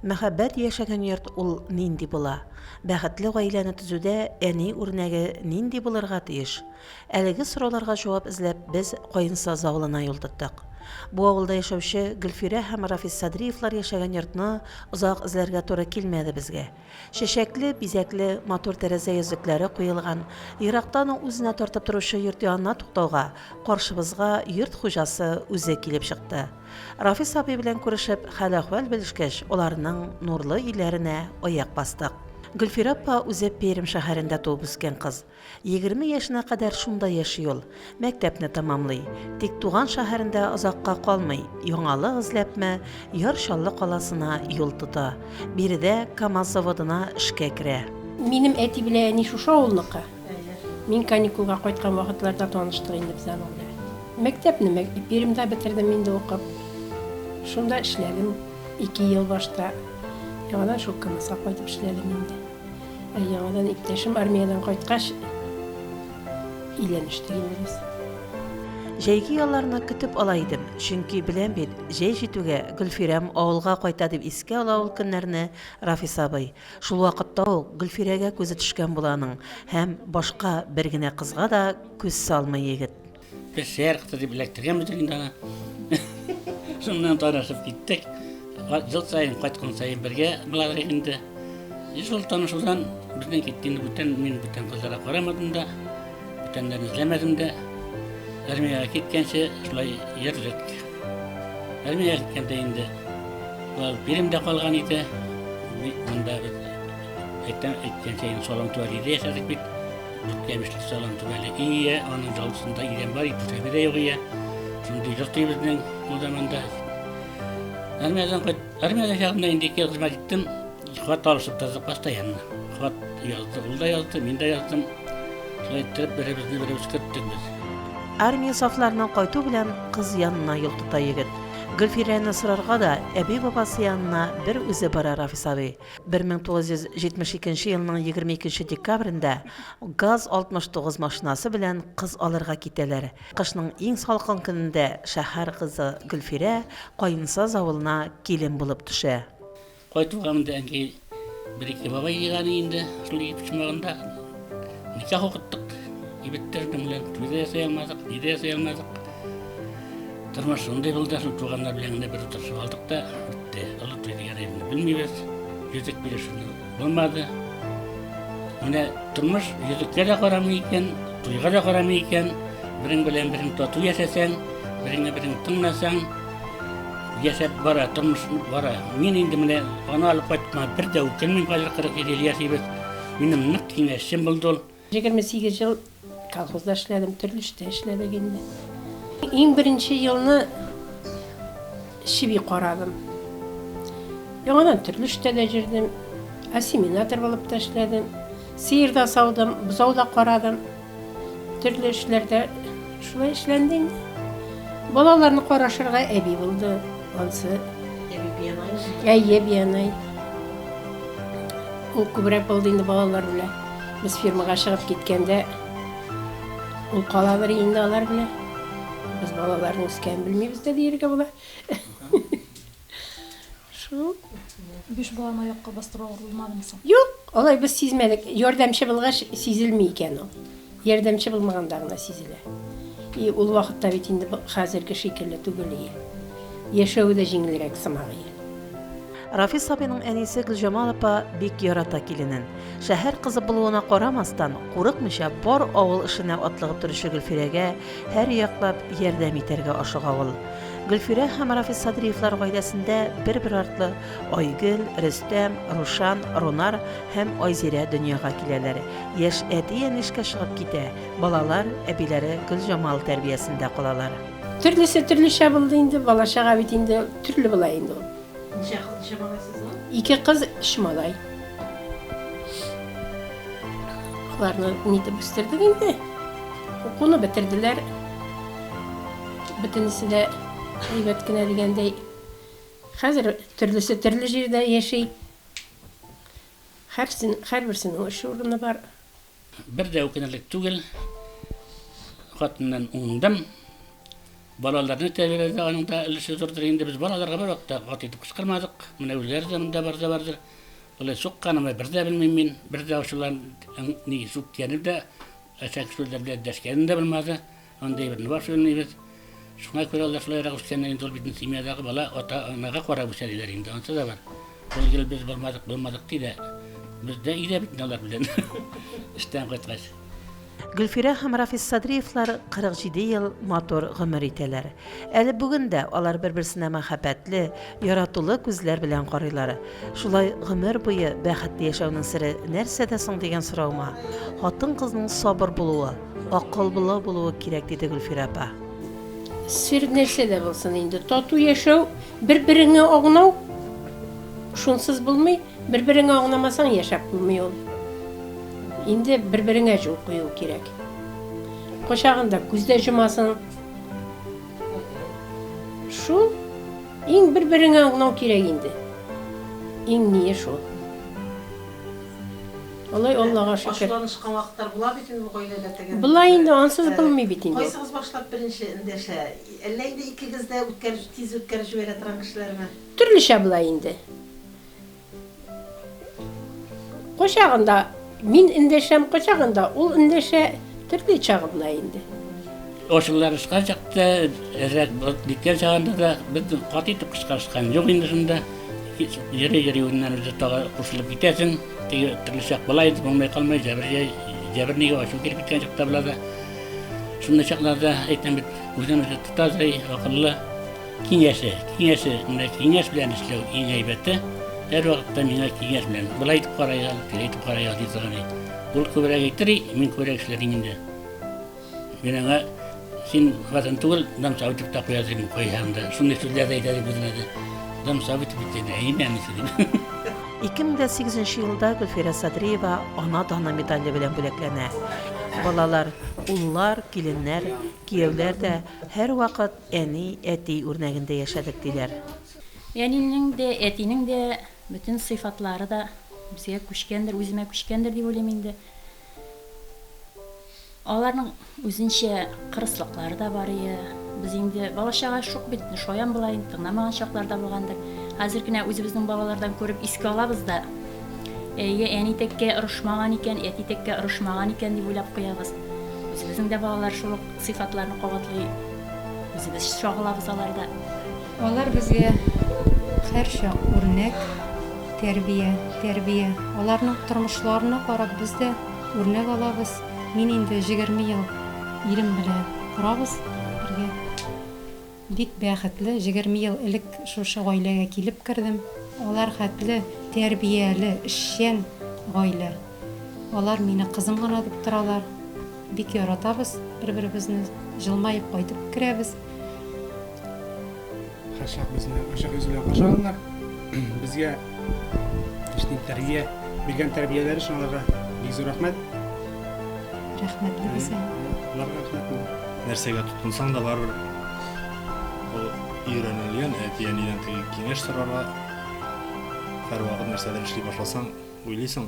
Мәхәббәт яшәгән йорт ул нинди була? Бәхетле гаиләне төзүдә әни үрнәге нинди булырга тиеш? Әлеге сорауларга җавап эзләп без Каенсаз авылына юл тоттык. Бу авылда яшәүче Гөлфирә һәм Рафис Садриевлар яшәгән йортны озак эзләргә туры килмәде безгә. Чәчәкле, бизәкле, матур тәрәзә йөзекләре куелган, ерактан үзенә тартып торучы йорт янына туктауга, каршыбызга йорт хуҗасы үзе килеп чыкты. Рафис абый белән күрешеп, хәл-әхвәл белешкәч, аларның нурлы өйләренә аяк бастык. Гөлфирә апа үзе Пермь шәһәрендә туып үскән кыз. 20 яшенә кадәр шунда яши ул. Мәктәпне тәмамлый. Тик туган шәһәрендә озакка калмый. Яңалык эзләпме, Ярчаллы каласына юл тота. Биредә КамАЗ заводына эшкә керә. Минем әти белән әни шушы авылныкы. Мин каникулга кайткан вакытларда таныштык инде без аның белән. Мәктәпне Пермьдә бетердем инде укып. Шунда эшләдем 2 ел башта. Яңадан шул КамАЗга кайтып эшләдем инде. Яңадан иптәшем армиядан кайткач өйләнештек инде без. Җәйге ялларны көтеп ала идем, чөнки беләм бит, җәй җитүгә Гөлфирәм авылга кайта дип искә ала ул көннәрне Рафис абый. Шул вакытта ул Гөлфирәгә күзе төшкән буланың һәм башка бер генә кызга да күз салмый егет. Biz şehir kıtı bilektirgen inде ана. Şundan tanışıp gittik. Yıl sayın, kaytkın sayın birge bular indi. Yıl tanışıdan bizden gittiğinde bütün kızlara karamadım da, bütünlerini izlemedim de. Armiyaya gitkençe şulay yerlik. Armiyaya gitkende indi. Birimde kalgan idi. Bunda etken şeyin solantı var idi yaşadık bit. Tutkemişlik solantı böyle iyi, onun yolcusunda giden var, bir de yok iyi. Şimdi yurttu bizden o zamanda. Armiyadan şahımda indi 2 yıl hizmet ettim. Kıvat alışıp tazıp постоянно. Kıvat yazdı, ul da yazdı, min de yazdım. Şöyle ettirip birimiz kırttık biz. Армия сафларынан кайту белән кыз янына юл тота егет. Гөлфирәне сорарга да әби бабасы янына бер үзе бара Рафис абый. 1972 елның 22 декабрендә ГАЗ-69 машинасы белән кыз алырга китәләр. Кышның иң салкын көнендә шәһәр кызы Гөлфирә Каенсаз авылына килен булып төшә. Кайтугамда әнки bir-iki baba yığаны инде, шул ипи чумагында никах окуттук. Ибеттердим белән туйда ясый алмадык, ниде ясый алмадык. Тормыш шундай булды, шул туганнар белән генә бер утырышып алдык та, битте. Алар туй дигәнне белмибез. Yüzük билешүне булмады. Менә тормыш yüzükкә дә карамый икән, туйга да карамый икән. Бирең белән бирең тату яшәсәң, бирең тыңласаң, яшәп бара, тормыш бара. Мин инде менә аны алып кайтма, бер дә үкенмим, хәзер 47 ел яшибез. Минем нык киңәшчем булды ул. 28 жыл колхозда эшләдем, төрле эштә эшләдек инде. Иң беренче елны Шиби карадым. Яңадан төрле эштә дә җирдем. Ассимилятор булып та эшләдем. Сыерда саудым, бозауда карадым. Төрле эшләрдә шулай эшләнде инде. Балаларны карашырга әби булды. Ансы Биянай. Ул күбрәк булды инде балалар белән. Biz firmaga çıkıp gitkende ул калалар инде алар белән. Biz балаларның үскән белмибез дә диергә була. Шу. Биш баланы аяққа бастыруға булмадымы соң? Юк, алай без сизмәдек. Ярдәмче булгач сизелми икән ул. Ярдәмче булмаганда гына сизелә. И ул вакытта бит инде хәзерге шикелле түгел иде. Яшәү дә җиңелрәк сымагы. Рафис абыйның әнисе Гөлҗамал апа бик ярата киленен. Шәһәр кызы булуына карамастан, курыкмыйча бар авыл эшенә атлыгып торучы Гөлфирәгә һәр яклап ярдәм итәргә ашыга ул. Гөлфирә һәм Рафис Садриевлар гаиләсендә бер артлы Айгөл, Рөстәм, Рушан, Рунар һәм Айзирә дөньяга киләләр. Яшь әти янешкә чыгып китә. Балалар, әбиләре Гөлҗамал тәрбиясендә калалар. Төрлесе булды инде, балачага бит инде төрле була инде ул. Ике кыз шмалай. Аларны нитеп үстердек инде. Укуны бетерделәр. Бөтенесе дә әйбәт кенә дигәндәй. Хәзер төрлесе төрле җирдә яши. Һәрберсенең эш урыны бар. Бер дә үкенерлек түгел. Хатыннан уңдым. Balalarını tebirede anında ilişki zordur. Şimdi biz balalarga bir vakta kat edip kışkırmadık. Mine özler zamanında barda. Olay soqqanıma bir de bilmeyim men. Bir de oşulan ni sup diyenip de aşağı sözler bilen deşkenini de bilmedi. Onday birini var söyleyiniz. Şuna göre Allah şulayra kuşkenlerin dol bitin simyadağı bala ota anaga kora bu serilerinde. Onsa da var. Ol gel biz bilmadık diye. Biz de iyi bitin onlar bilen. İşten kaçkaç. Gülfire һәм Рафис Садриевлар 47 ел матур гомер итәләр. Әле бүген дә алар бер-берсенә мәхәббәтле, яратулы күзләр белән карыйлар. Шулай гомер буе бәхетле яшәүнең сире нәрсәдә соң дигән сораума, хатын-кызның сабыр булуы, акыллы булуы кирәк диде Гөлфирә апа. Sır nerede bulsun indi. Tatu yaşav, birbirine ağnav, şunsuz bulmay, birbirine ağnamasan yaşap bulmuyor. İndi birbirine jol koyu gerek. Koşağında gözde jumasın. Şu, in birbirine ağnav gerek indi. İn niye şu? Olay Allah'a şükür. Башланышкан вакыттар була бит инде бу гаиләдә тегән. Bular indi ansız bulmay bit indi. Кайсыгыз башлап беренче эндәшә? Әллә инде икегез дә тиз үткәрү җибәрә торган кешеләрме? Türlüşe bular indi. Koşağında min indeşem koşağında ol indeşe türlü çağı bular indi. Oşullar ışkaçakta, dikkat çağında da biz kat edip kışkırışkan yok indi şunda. Yeri oyundan özü tağa koşulup gitesin. Tırlışak balaydı, bulmaya kalmayı cebirniye başım girip bitken çakta bulada. Şunda çaklarda etten bir uzun tutazay, akıllı, kinyesi, kinyes bilen işlev iyi gaybette. Her vakitte minna kinyes bilen, balaydıp karayal, tilaydıp karayal dizgani. Bul kubra gaytiri, min kubra işlerin indi. Minna sin vatan tuğul, dam savitip tapıyazırım koyağında. Şunda sözlerde aytadi bizlerde. Dam savitip bittiğinde, iyi beğenmesi dedim. 2008 елда Гөлфирә Садриева ана даны медале белән бүләкләнә. Балалар, уллар, киленнәр, кияүләр дә һәр вакыт әни, әти үрнәгендә яшәдек диләр. Әнинең дә, әтинең дә bütün sıfatları da bizə күчкәндер, үземә күчкәндер дип уйлыйм инде. Аларның үзенчә кырыслыклары да бар иде. Biz инде балачага шук бит, шаян булайын, тыңламаган чакларда булгандыр. Хәзер генә үзебезнең балалардан күреп искә алабыз да. Әни тәккә ырышмаган икән, әти тәккә ырышмаган икән дип уйлап куябыз. Үзебезнең дә балалар шул сыйфатларны кабатлый. Үзебез шагылабыз аларда. Алар безгә һәр үрнәк, тәрбия. Аларның тормышларына карап без дә үрнәк алабыз. Мин инде 20 ел ирем белән торабыз бергә. Бик бәхетле, 20 ел элек шушы гаиләгә килеп кердем. Алар хәтле, тәрбияле, эшчән гаилә. Алар мине кызым гына дип торалар. Бик яратабыз, бер-беребезне җылмаеп кайтып керәбез. Хашак безне ашак үзләр кашалар. Безгә эшне тәрбия, биргән тәрбияләре өчен аларга бик зур рәхмәт. Рәхмәтле безгә. Аларга рәхмәт. Нәрсәгә тотынсаң да барбер ул өйрәнелгән, әтиянидән теге киңәш сорарга һәрвакыт нәрсәдән эшли башласаң, уйлыйсың,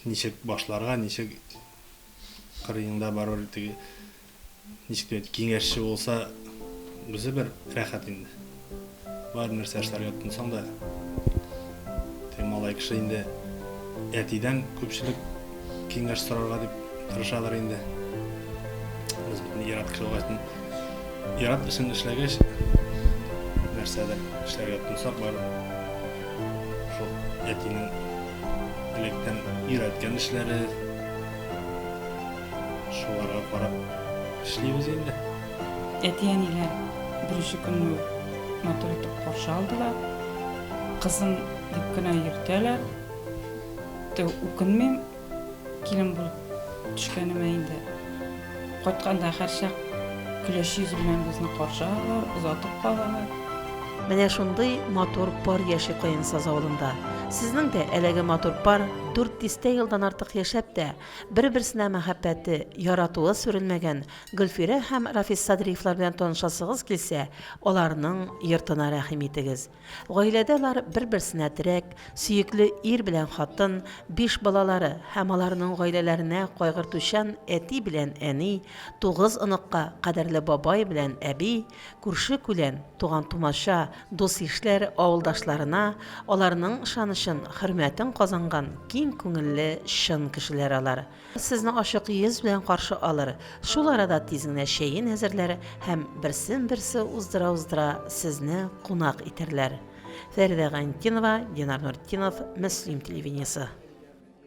ничек башларга, ничек кырыеңда барбер теге ничек дип киңәшче булса, үзе бер рәхәт инде. Бар нәрсә эшләргә тотынсаң да, теге малай кеше инде әтидән күпчелек киңәш сорарга дип тырышалар инде. Biz bunu yarat işin işlegeç nerseler işler yaptıysak var şu etinin elekten üretken işleri şulara para işliyoruz indi. Etiyen ile bir günü motor etip korşu aldılar. Kızım dipkine yırtılar. Ukunmem kilim bulup düşkenime indi. Қайтқанда һәршак күләш йөз белән безне каршылар, озатып калалар. Менә шундый матур пар яши Каенсаз авылында. Сезнең дә әлеге матур пар 400 елдан артык яшәп тә, бер-берсенә мәхәббәте, яратуы сүрелмәгән Гөлфирә һәм Рафис Садриевлар белән танышасыгыз килсә, аларның йортына рәхим итегез. Гаиләдә алар бер-берсенә терәк, сөекле ир белән хатын, 5 балалары һәм аларның гаиләләренә кайгыртучан әти белән әни, 9 оныкка кадерле бабай белән әби, күрше-күлән, туган-тумаша, дус-ишләр, авылдашларына, аларның ышанычын, хөрмәтен казанган киң күңелле шын кешеләр алар. Сезне ачык йөз белән каршы алыр. Шул арада тиз генә чәен әзерләр һәм берсен-берсе уздыра сезне кунак итәрләр. Фәридә Гантинова, Динар Нуртдинов, Мөслим телевидениесе.